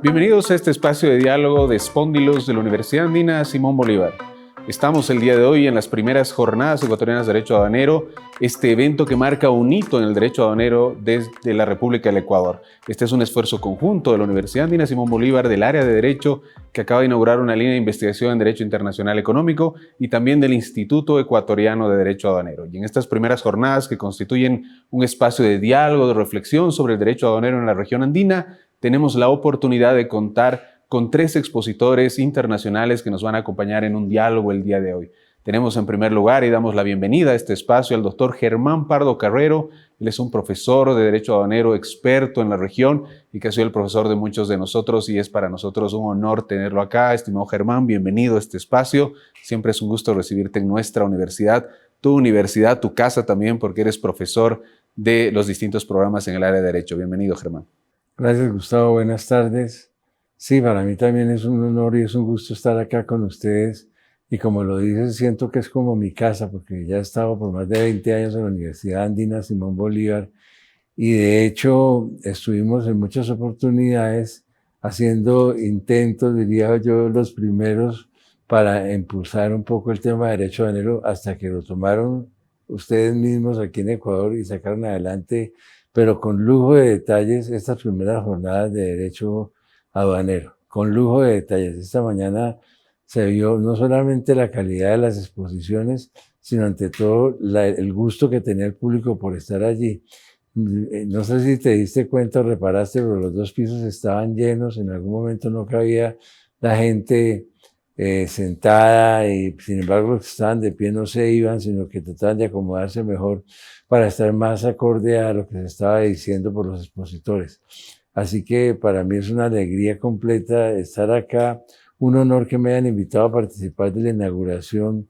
Bienvenidos a este espacio de diálogo de Spóndilos de la Universidad Andina Simón Bolívar. Estamos el día de hoy en las primeras jornadas ecuatorianas de derecho aduanero, este evento que marca un hito en el derecho aduanero desde la República del Ecuador. Este es un esfuerzo conjunto de la Universidad Andina Simón Bolívar del área de Derecho, que acaba de inaugurar una línea de investigación en Derecho Internacional Económico, y también del Instituto Ecuatoriano de Derecho Aduanero. Y en estas primeras jornadas, que constituyen un espacio de diálogo, de reflexión sobre el derecho aduanero en la región andina, tenemos la oportunidad de contar con 3 expositores internacionales que nos van a acompañar en un diálogo el día de hoy. Tenemos en primer lugar y damos la bienvenida a este espacio al doctor Germán Pardo Carrero. Él es un profesor de Derecho Aduanero experto en la región y que ha sido el profesor de muchos de nosotros, y es para nosotros un honor tenerlo acá. Estimado Germán, bienvenido a este espacio. Siempre es un gusto recibirte en nuestra universidad, tu casa también, porque eres profesor de los distintos programas en el área de Derecho. Bienvenido, Germán. Gracias, Gustavo. Buenas tardes. Sí, para mí también es un honor y es un gusto estar acá con ustedes. Y como lo dices, siento que es como mi casa, porque ya he estado por más de 20 años en la Universidad Andina Simón Bolívar. Y de hecho, estuvimos en muchas oportunidades haciendo intentos, diría yo, los primeros, para impulsar un poco el tema de derecho aduanero, hasta que lo tomaron ustedes mismos aquí en Ecuador y sacaron adelante, pero con lujo de detalles, estas primeras jornadas de derecho aduanero, con lujo de detalles. Esta mañana se vio no solamente la calidad de las exposiciones, sino ante todo el gusto que tenía el público por estar allí. No sé si te diste cuenta o reparaste, pero los 2 pisos estaban llenos, en algún momento no cabía la gente sentada, y sin embargo los que estaban de pie no se iban, sino que trataban de acomodarse mejor para estar más acorde a lo que se estaba diciendo por los expositores. Así que para mí es una alegría completa estar acá, un honor que me hayan invitado a participar de la inauguración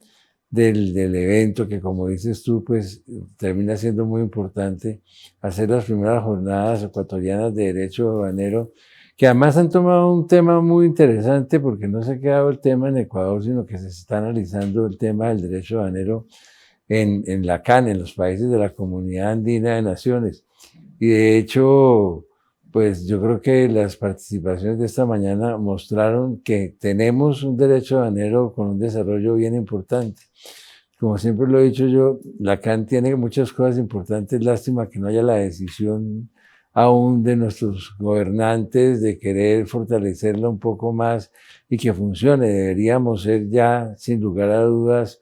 del evento, que como dices tú, pues termina siendo muy importante, hacer las primeras jornadas ecuatorianas de derecho aduanero, que además han tomado un tema muy interesante, porque no se ha quedado el tema en Ecuador, sino que se está analizando el tema del derecho aduanero en la CAN, en los países de la Comunidad Andina de Naciones. Y de hecho, pues yo creo que las participaciones de esta mañana mostraron que tenemos un derecho aduanero con un desarrollo bien importante. Como siempre lo he dicho yo, la CAN tiene muchas cosas importantes. Lástima que no haya la decisión aún de nuestros gobernantes de querer fortalecerla un poco más y que funcione. Deberíamos ser ya, sin lugar a dudas,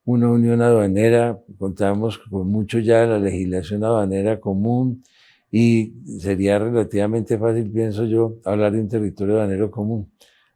una unión aduanera. Contamos con mucho ya de la legislación aduanera común, y sería relativamente fácil, pienso yo, hablar de un territorio aduanero común.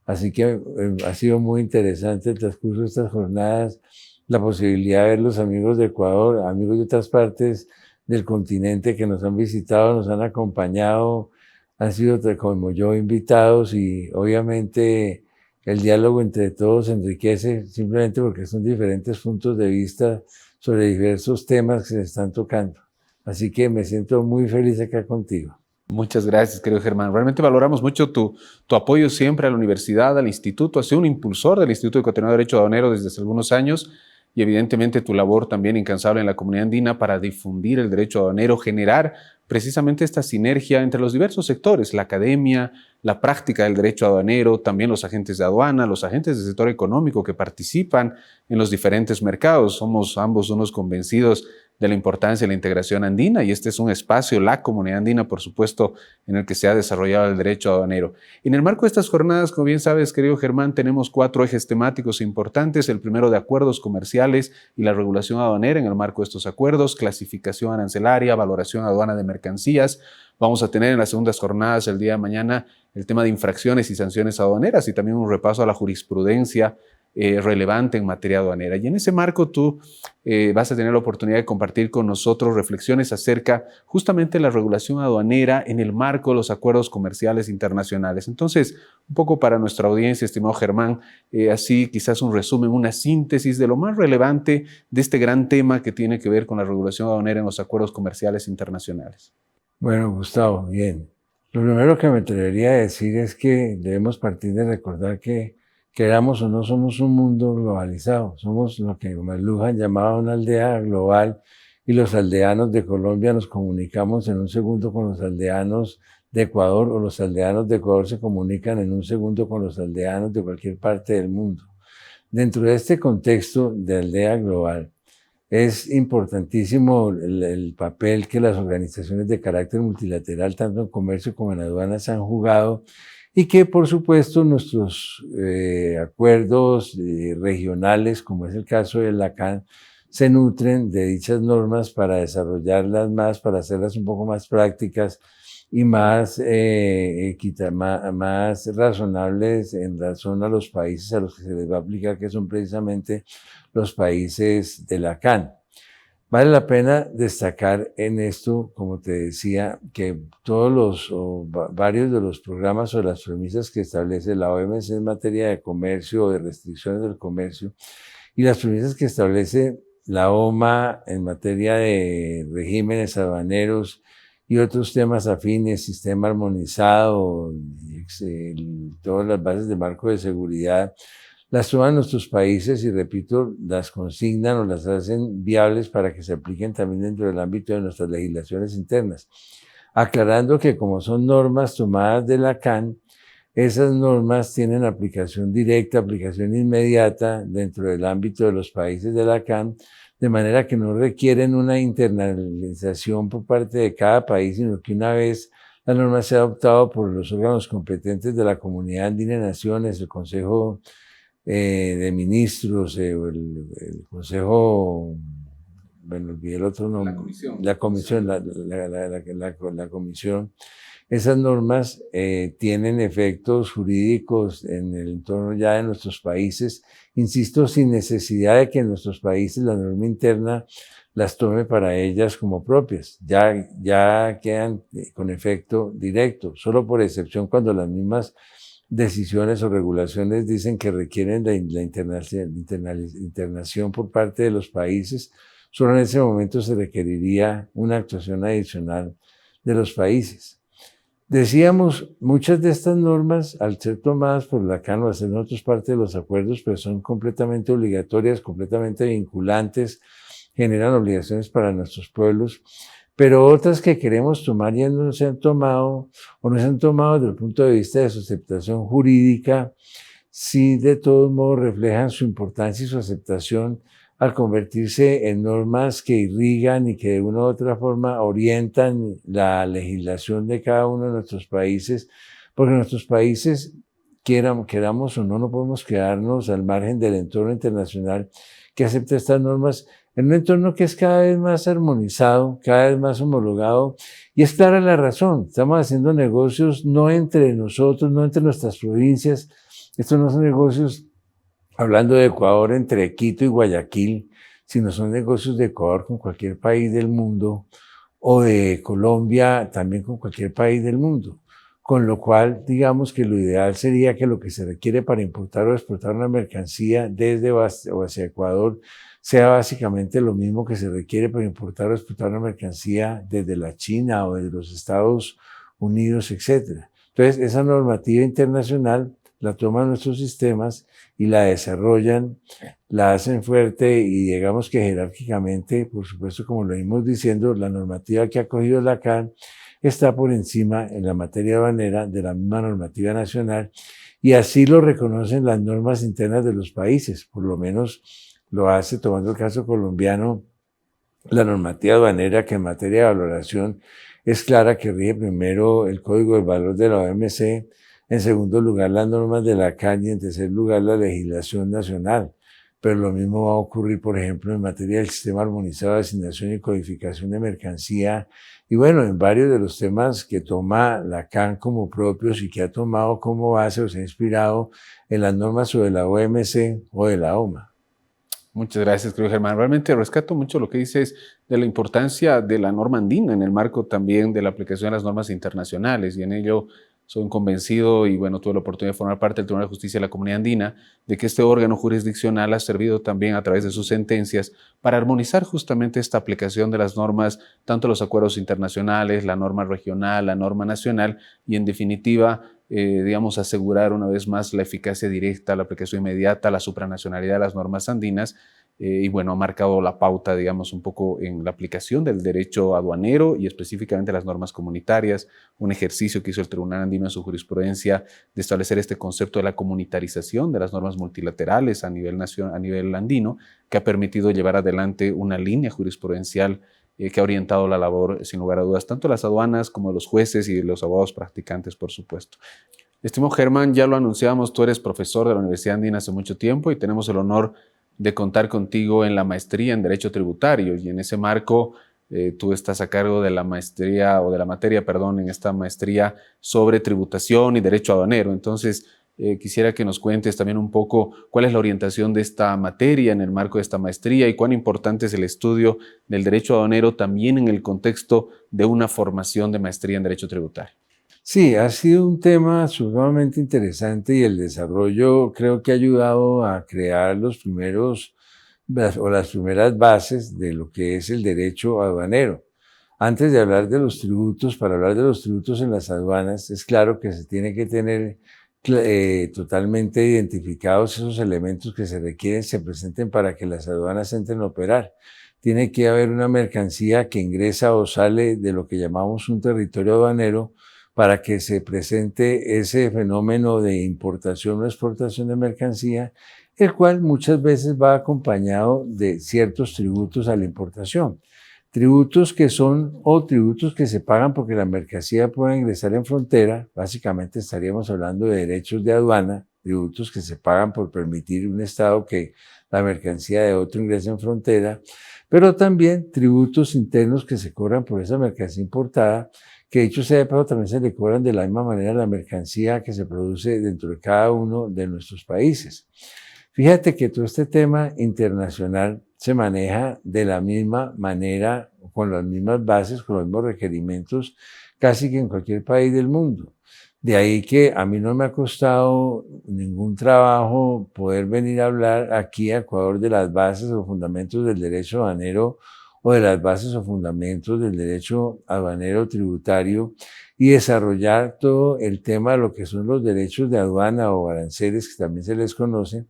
Así que ha sido muy interesante el transcurso de estas jornadas, la posibilidad de ver los amigos de Ecuador, amigos de otras partes del continente que nos han visitado, nos han acompañado, han sido como yo invitados, y obviamente el diálogo entre todos enriquece simplemente porque son diferentes puntos de vista sobre diversos temas que se están tocando. Así que me siento muy feliz acá contigo. Muchas gracias, querido Germán. Realmente valoramos mucho tu apoyo siempre a la universidad, al instituto. Has sido un impulsor del Instituto Ecuatoriano de Derecho Aduanero desde hace algunos años, y evidentemente tu labor también incansable en la comunidad andina para difundir el derecho aduanero, generar precisamente esta sinergia entre los diversos sectores, la academia, la práctica del derecho aduanero, también los agentes de aduana, los agentes del sector económico que participan en los diferentes mercados. Somos ambos unos convencidos de la importancia de la integración andina, y este es un espacio, la comunidad andina, por supuesto, en el que se ha desarrollado el derecho aduanero. En el marco de estas jornadas, como bien sabes, querido Germán, tenemos 4 ejes temáticos importantes. El primero, de acuerdos comerciales y la regulación aduanera en el marco de estos acuerdos, clasificación arancelaria, valoración aduana de mercancías. Vamos a tener en las segundas jornadas el día de mañana el tema de infracciones y sanciones aduaneras, y también un repaso a la jurisprudencia relevante en materia aduanera. Y en ese marco tú vas a tener la oportunidad de compartir con nosotros reflexiones acerca justamente de la regulación aduanera en el marco de los acuerdos comerciales internacionales. Entonces, un poco para nuestra audiencia, estimado Germán, así quizás un resumen, una síntesis de lo más relevante de este gran tema que tiene que ver con la regulación aduanera en los acuerdos comerciales internacionales. Bueno, Gustavo, bien. Lo primero que me atrevería a decir es que debemos partir de recordar que queramos o no, somos un mundo globalizado, somos lo que McLuhan llamaba una aldea global, y los aldeanos de Colombia nos comunicamos en un segundo con los aldeanos de Ecuador, o los aldeanos de Ecuador se comunican en un segundo con los aldeanos de cualquier parte del mundo. Dentro de este contexto de aldea global, es importantísimo el papel que las organizaciones de carácter multilateral, tanto en comercio como en aduanas, han jugado, y que, por supuesto, nuestros acuerdos regionales, como es el caso de la CAN, se nutren de dichas normas para desarrollarlas más, para hacerlas un poco más prácticas y más, más razonables en razón a los países a los que se les va a aplicar, que son precisamente los países de la CAN. Vale la pena destacar en esto, como te decía, que varios de los programas o las premisas que establece la OMC en materia de comercio o de restricciones del comercio, y las premisas que establece la OMA en materia de regímenes aduaneros y otros temas afines, sistema armonizado, todas las bases de marco de seguridad, las toman nuestros países y, repito, las consignan o las hacen viables para que se apliquen también dentro del ámbito de nuestras legislaciones internas. Aclarando que, como son normas tomadas de la CAN, esas normas tienen aplicación directa, aplicación inmediata dentro del ámbito de los países de la CAN, de manera que no requieren una internalización por parte de cada país, sino que una vez la norma sea adoptada por los órganos competentes de la Comunidad Andina de Naciones, el Consejo de Ministros, el Consejo, bueno, olvidé el otro nombre, la Comisión. Esas normas tienen efectos jurídicos en el entorno ya de nuestros países, insisto, sin necesidad de que en nuestros países la norma interna las tome para ellas como propias. Ya quedan con efecto directo, solo por excepción cuando las mismas decisiones o regulaciones dicen que requieren la internación por parte de los países. Solo en ese momento se requeriría una actuación adicional de los países. Decíamos, muchas de estas normas, al ser tomadas por la CAN o al ser nosotros parte de los acuerdos, pues son completamente obligatorias, completamente vinculantes, generan obligaciones para nuestros pueblos, pero otras que queremos tomar ya no se han tomado o no se han tomado desde el punto de vista de su aceptación jurídica, sí de todos modos reflejan su importancia y su aceptación al convertirse en normas que irrigan y que de una u otra forma orientan la legislación de cada uno de nuestros países, porque nuestros países, queramos o no, no podemos quedarnos al margen del entorno internacional que acepta estas normas, en un entorno que es cada vez más armonizado, cada vez más homologado, y es clara la razón. Estamos haciendo negocios no entre nosotros, no entre nuestras provincias. Estos no son negocios, hablando de Ecuador, entre Quito y Guayaquil, sino son negocios de Ecuador con cualquier país del mundo, o de Colombia también con cualquier país del mundo. Con lo cual, digamos que lo ideal sería que lo que se requiere para importar o exportar una mercancía desde o hacia Ecuador sea básicamente lo mismo que se requiere para importar o exportar una mercancía desde la China o desde los Estados Unidos, etc. Entonces, esa normativa internacional la toman nuestros sistemas y la desarrollan, la hacen fuerte y digamos que jerárquicamente, por supuesto, como lo venimos diciendo, la normativa que ha cogido la CAN está por encima en la materia aduanera de la misma normativa nacional, y así lo reconocen las normas internas de los países. Por lo menos lo hace, tomando el caso colombiano, la normativa aduanera, que en materia de valoración es clara, que rige primero el Código de Valor de la OMC, en segundo lugar las normas de la CAN y en tercer lugar la legislación nacional. Pero lo mismo va a ocurrir, por ejemplo, en materia del sistema armonizado de asignación y codificación de mercancía, y bueno, en varios de los temas que toma la CAN como propios y que ha tomado como base o se ha inspirado en las normas o de la OMC o de la OMA. Muchas gracias, querido Germán. Realmente rescato mucho lo que dices de la importancia de la norma andina en el marco también de la aplicación de las normas internacionales, y en ello Soy un convencido, y bueno, tuve la oportunidad de formar parte del Tribunal de Justicia de la Comunidad Andina, de que este órgano jurisdiccional ha servido también a través de sus sentencias para armonizar justamente esta aplicación de las normas, tanto los acuerdos internacionales, la norma regional, la norma nacional, y en definitiva, digamos, asegurar una vez más la eficacia directa, la aplicación inmediata, la supranacionalidad de las normas andinas. Y bueno, ha marcado la pauta, digamos, un poco en la aplicación del derecho aduanero y específicamente las normas comunitarias, un ejercicio que hizo el Tribunal Andino en su jurisprudencia de establecer este concepto de la comunitarización de las normas multilaterales a nivel andino, que ha permitido llevar adelante una línea jurisprudencial que ha orientado la labor, sin lugar a dudas, tanto de las aduanas como de los jueces y de los abogados practicantes, por supuesto. Estimado Germán, ya lo anunciamos, tú eres profesor de la Universidad Andina hace mucho tiempo y tenemos el honor de contar contigo en la maestría en Derecho Tributario, y en ese marco tú estás a cargo de la maestría, o de la materia, perdón, en esta maestría sobre tributación y derecho aduanero. Entonces, quisiera que nos cuentes también un poco cuál es la orientación de esta materia en el marco de esta maestría y cuán importante es el estudio del derecho aduanero también en el contexto de una formación de maestría en Derecho Tributario. Sí, ha sido un tema sumamente interesante y el desarrollo creo que ha ayudado a crear los primeros o las primeras bases de lo que es el derecho aduanero. Antes de hablar de los tributos, para hablar de los tributos en las aduanas, es claro que se tiene que tener totalmente identificados esos elementos que se requieren, se presenten para que las aduanas entren a operar. Tiene que haber una mercancía que ingresa o sale de lo que llamamos un territorio aduanero, para que se presente ese fenómeno de importación o exportación de mercancía, el cual muchas veces va acompañado de ciertos tributos a la importación. Tributos que son, o tributos que se pagan porque la mercancía puede ingresar en frontera, básicamente estaríamos hablando de derechos de aduana, tributos que se pagan por permitir un Estado que la mercancía de otro ingrese en frontera, pero también tributos internos que se cobran por esa mercancía importada, que dicho sea de paso también se le cobran de la misma manera la mercancía que se produce dentro de cada uno de nuestros países. Fíjate que todo este tema internacional se maneja de la misma manera, con las mismas bases, con los mismos requerimientos, casi que en cualquier país del mundo. De ahí que a mí no me ha costado ningún trabajo poder venir a hablar aquí a Ecuador de las bases o fundamentos del derecho aduanero, o de las bases o fundamentos del derecho aduanero tributario, y desarrollar todo el tema de lo que son los derechos de aduana o aranceles, que también se les conoce,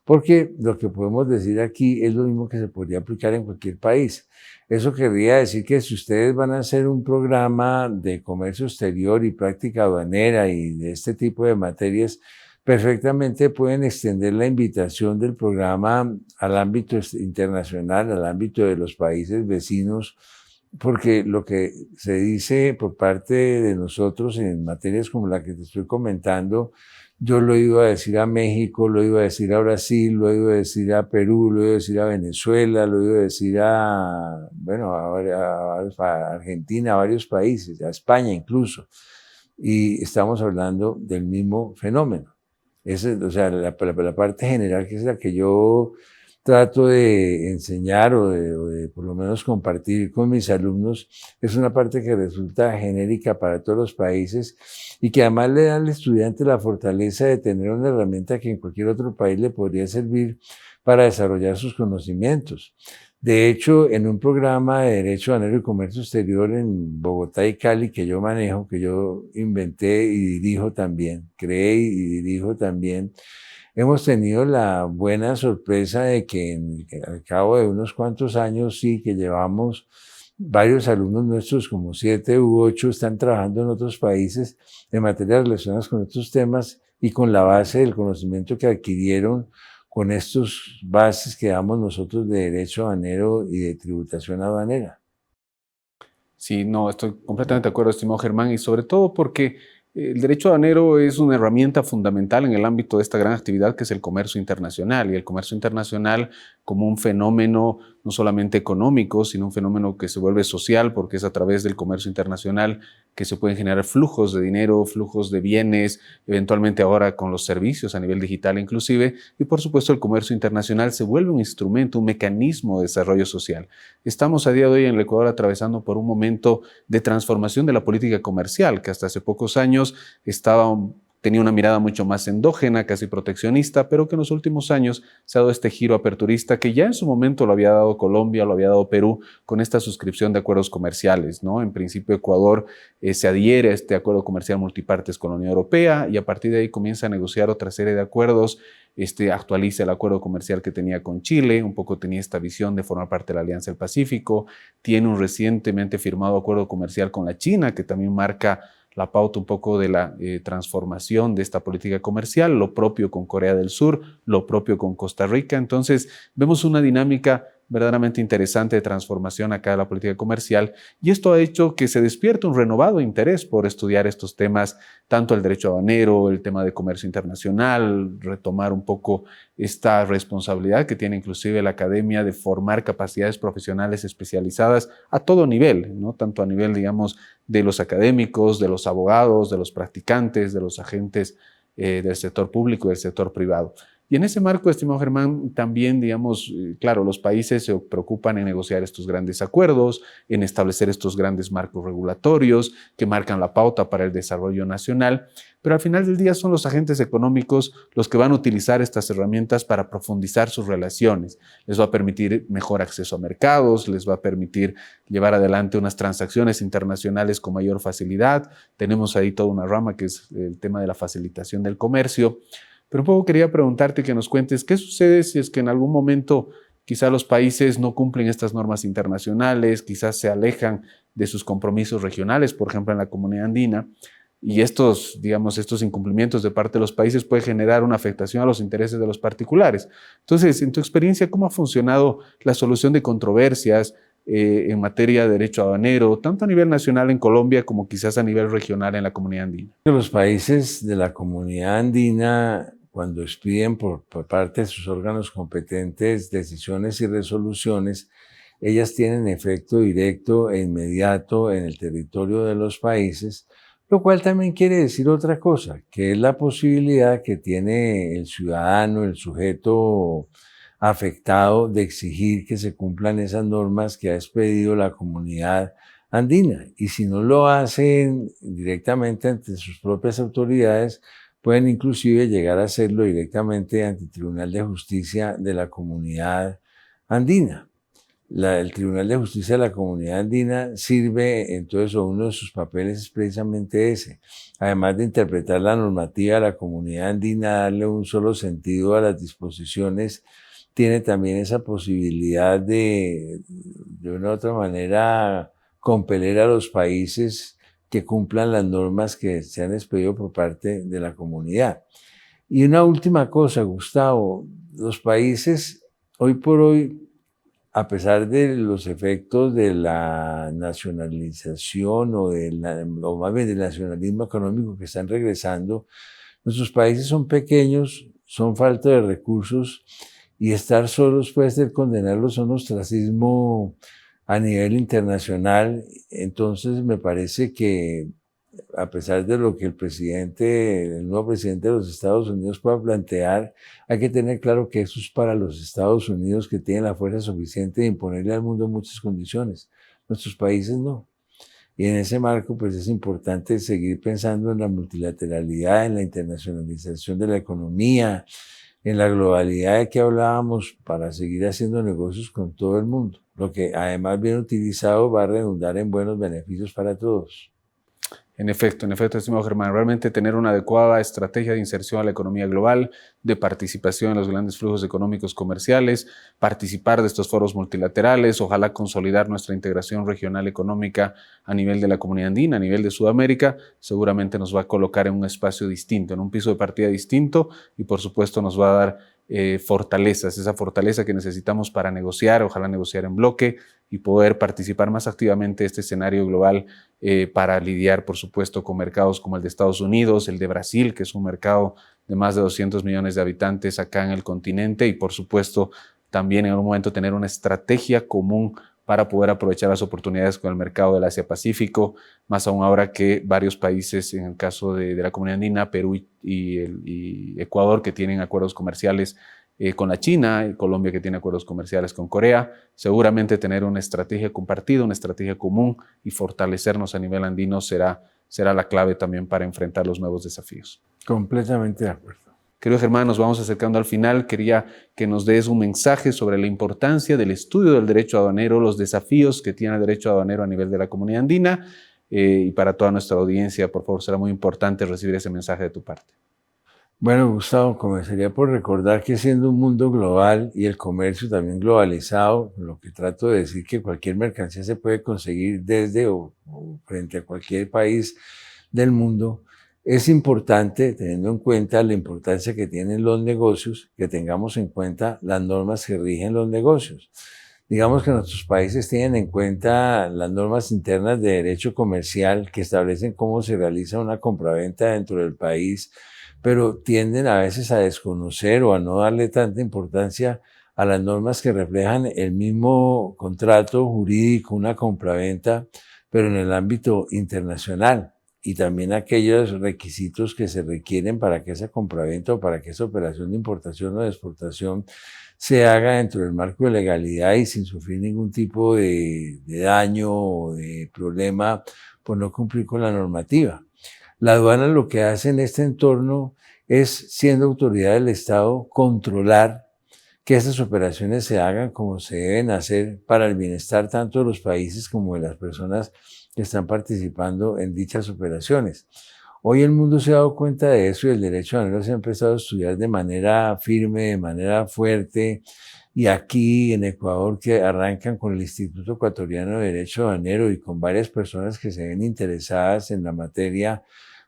porque lo que podemos decir aquí es lo mismo que se podría aplicar en cualquier país. Eso querría decir que si ustedes van a hacer un programa de comercio exterior y práctica aduanera y de este tipo de materias, perfectamente pueden extender la invitación del programa al ámbito internacional, al ámbito de los países vecinos, porque lo que se dice por parte de nosotros en materias como la que te estoy comentando, yo lo he ido a decir a México, lo he ido a decir a Brasil, lo he ido a decir a Perú, lo he ido a decir a Venezuela, lo he ido a decir a, bueno, a Argentina, a varios países, a España incluso, y estamos hablando del mismo fenómeno. O sea, la parte general, que es la que yo trato de enseñar o de por lo menos compartir con mis alumnos, es una parte que resulta genérica para todos los países y que además le da al estudiante la fortaleza de tener una herramienta que en cualquier otro país le podría servir para desarrollar sus conocimientos. De hecho, en un programa de Derecho Aduanero y Comercio Exterior en Bogotá y Cali que yo manejo, que yo inventé y dirijo también, creé y dirijo también, hemos tenido la buena sorpresa de que al cabo de unos cuantos años, sí, que llevamos varios alumnos nuestros, como 7 u 8, están trabajando en otros países en materias relacionadas con estos temas y con la base del conocimiento que adquirieron con estas bases que damos nosotros de derecho aduanero y de tributación aduanera. Sí, no, estoy completamente de acuerdo, estimado Germán, y sobre todo porque el derecho aduanero es una herramienta fundamental en el ámbito de esta gran actividad que es el comercio internacional, y el comercio internacional como un fenómeno no solamente económico, sino un fenómeno que se vuelve social, porque es a través del comercio internacional que se pueden generar flujos de dinero, flujos de bienes, eventualmente ahora con los servicios a nivel digital inclusive, y por supuesto el comercio internacional se vuelve un instrumento, un mecanismo de desarrollo social. Estamos a día de hoy en el Ecuador atravesando por un momento de transformación de la política comercial, que hasta hace pocos años tenía una mirada mucho más endógena, casi proteccionista, pero que en los últimos años se ha dado este giro aperturista que ya en su momento lo había dado Colombia, lo había dado Perú con esta suscripción de acuerdos comerciales, ¿no? En principio Ecuador se adhiere a este acuerdo comercial multipartes con la Unión Europea y a partir de ahí comienza a negociar otra serie de acuerdos. Actualiza el acuerdo comercial que tenía con Chile, un poco tenía esta visión de formar parte de la Alianza del Pacífico, tiene un recientemente firmado acuerdo comercial con la China que también marca la pauta un poco de la transformación de esta política comercial, lo propio con Corea del Sur, lo propio con Costa Rica. Entonces, vemos una dinámica verdaderamente interesante de transformación acá de la política comercial y esto ha hecho que se despierte un renovado interés por estudiar estos temas, tanto el derecho aduanero, el tema de comercio internacional, retomar un poco esta responsabilidad que tiene inclusive la academia de formar capacidades profesionales especializadas a todo nivel, ¿no? Tanto a nivel, digamos, de los académicos, de los abogados, de los practicantes, de los agentes del sector público y del sector privado. Y en ese marco, estimado Germán, también, digamos, claro, los países se preocupan en negociar estos grandes acuerdos, en establecer estos grandes marcos regulatorios que marcan la pauta para el desarrollo nacional, pero al final del día son los agentes económicos los que van a utilizar estas herramientas para profundizar sus relaciones. Les va a permitir mejor acceso a mercados, les va a permitir llevar adelante unas transacciones internacionales con mayor facilidad. Tenemos ahí toda una rama que es el tema de la facilitación del comercio. Pero un poco quería preguntarte que nos cuentes qué sucede si es que en algún momento quizá los países no cumplen estas normas internacionales, quizás se alejan de sus compromisos regionales, por ejemplo en la Comunidad Andina, y estos incumplimientos de parte de los países puede generar una afectación a los intereses de los particulares. Entonces, en tu experiencia, ¿cómo ha funcionado la solución de controversias en materia de derecho aduanero, tanto a nivel nacional en Colombia como quizás a nivel regional en la Comunidad Andina? Los países de la Comunidad Andina, cuando expiden por parte de sus órganos competentes decisiones y resoluciones, ellas tienen efecto directo e inmediato en el territorio de los países, lo cual también quiere decir otra cosa, que es la posibilidad que tiene el ciudadano, el sujeto afectado, de exigir que se cumplan esas normas que ha expedido la Comunidad Andina. Y si no lo hacen directamente ante sus propias autoridades, pueden inclusive llegar a hacerlo directamente ante el Tribunal de Justicia de la Comunidad Andina. El Tribunal de Justicia de la Comunidad Andina sirve, entonces, uno de sus papeles es precisamente ese. Además de interpretar la normativa de la Comunidad Andina, darle un solo sentido a las disposiciones, tiene también esa posibilidad de una u otra manera, compeler a los países que cumplan las normas que se han expedido por parte de la comunidad. Y una última cosa, Gustavo, los países hoy por hoy, a pesar de los efectos de la nacionalización o más bien del nacionalismo económico que están regresando, nuestros países son pequeños, son falta de recursos y estar solos puede ser condenarlos a un ostracismo a nivel internacional. Entonces me parece que a pesar de lo que el nuevo presidente de los Estados Unidos pueda plantear, hay que tener claro que eso es para los Estados Unidos, que tienen la fuerza suficiente de imponerle al mundo muchas condiciones. Nuestros países no. Y en ese marco, pues es importante seguir pensando en la multilateralidad, en la internacionalización de la economía, en la globalidad de que hablábamos, para seguir haciendo negocios con todo el mundo. Lo que además bien utilizado va a redundar en buenos beneficios para todos. En efecto, estimado Germán, realmente tener una adecuada estrategia de inserción a la economía global, de participación en los grandes flujos económicos comerciales, participar de estos foros multilaterales, ojalá consolidar nuestra integración regional económica a nivel de la Comunidad Andina, a nivel de Sudamérica, seguramente nos va a colocar en un espacio distinto, en un piso de partida distinto y por supuesto nos va a dar fortalezas, esa fortaleza que necesitamos para negociar, ojalá negociar en bloque y poder participar más activamente en este escenario global para lidiar, por supuesto, con mercados como el de Estados Unidos, el de Brasil, que es un mercado de más de 200 millones de habitantes acá en el continente y, por supuesto, también en algún momento tener una estrategia común para poder aprovechar las oportunidades con el mercado del Asia-Pacífico, más aún ahora que varios países, en el caso de la Comunidad Andina, Perú y Ecuador, que tienen acuerdos comerciales con la China, y Colombia, que tiene acuerdos comerciales con Corea, seguramente tener una estrategia compartida, una estrategia común y fortalecernos a nivel andino será la clave también para enfrentar los nuevos desafíos. Completamente de acuerdo. Querido Germán, nos vamos acercando al final. Quería que nos des un mensaje sobre la importancia del estudio del derecho aduanero, los desafíos que tiene el derecho aduanero a nivel de la Comunidad Andina, y para toda nuestra audiencia, por favor, será muy importante recibir ese mensaje de tu parte. Bueno, Gustavo, comenzaría por recordar que siendo un mundo global y el comercio también globalizado, lo que trato de decir que cualquier mercancía se puede conseguir desde o frente a cualquier país del mundo, es importante, teniendo en cuenta la importancia que tienen los negocios, que tengamos en cuenta las normas que rigen los negocios. Digamos que nuestros países tienen en cuenta las normas internas de derecho comercial que establecen cómo se realiza una compraventa dentro del país, pero tienden a veces a desconocer o a no darle tanta importancia a las normas que reflejan el mismo contrato jurídico, una compraventa, pero en el ámbito internacional, y también aquellos requisitos que se requieren para que esa compraventa o para que esa operación de importación o de exportación se haga dentro del marco de legalidad y sin sufrir ningún tipo de daño o de problema por no cumplir con la normativa. La aduana lo que hace en este entorno es, siendo autoridad del Estado, controlar que estas operaciones se hagan como se deben hacer para el bienestar tanto de los países como de las personas que están participando en dichas operaciones. Hoy el mundo se ha dado cuenta de eso y el derecho aduanero se ha empezado a estudiar de manera firme, de manera fuerte, y aquí en Ecuador, que arrancan con el Instituto Ecuatoriano de Derecho Aduanero y con varias personas que se ven interesadas en la materia,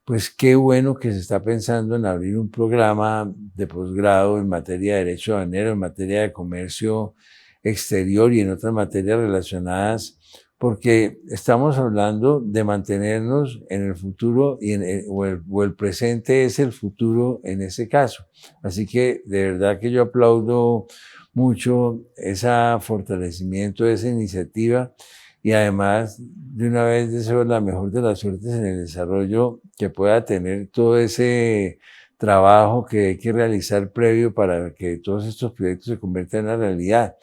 pues qué bueno que se está pensando en abrir un programa de posgrado en materia de derecho aduanero, en materia de comercio exterior y en otras materias relacionadas, porque estamos hablando de mantenernos en el futuro o el presente es el futuro en ese caso. Así que de verdad que yo aplaudo mucho ese fortalecimiento de esa iniciativa y además de una vez deseo la mejor de las suertes en el desarrollo que pueda tener todo ese trabajo que hay que realizar previo para que todos estos proyectos se conviertan en una realidad.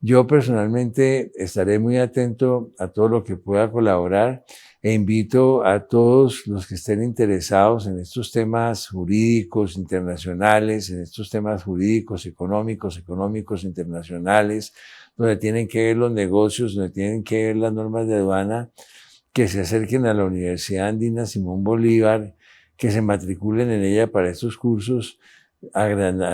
Yo personalmente estaré muy atento a todo lo que pueda colaborar e invito a todos los que estén interesados en estos temas jurídicos internacionales, en estos temas jurídicos económicos internacionales, donde tienen que ver los negocios, donde tienen que ver las normas de aduana, que se acerquen a la Universidad Andina Simón Bolívar, que se matriculen en ella para estos cursos, agregando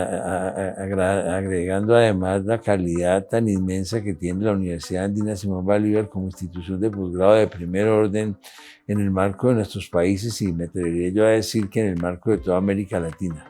además la calidad tan inmensa que tiene la Universidad Andina Simón Bolívar como institución de posgrado de primer orden en el marco de nuestros países y me atrevería yo a decir que en el marco de toda América Latina.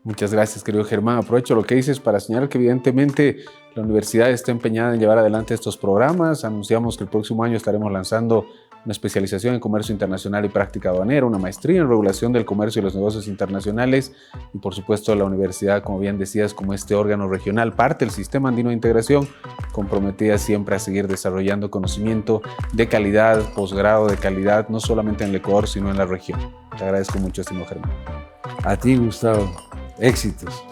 Muchas gracias, querido Germán. Aprovecho lo que dices para señalar que evidentemente la universidad está empeñada en llevar adelante estos programas. Anunciamos que el próximo año estaremos lanzando una especialización en comercio internacional y práctica aduanera, una maestría en regulación del comercio y los negocios internacionales y por supuesto la universidad, como bien decías, como este órgano regional, parte del Sistema Andino de Integración, comprometida siempre a seguir desarrollando conocimiento de calidad, posgrado de calidad, no solamente en el Ecuador, sino en la región. Te agradezco mucho, estimado Germán. A ti, Gustavo. Éxitos.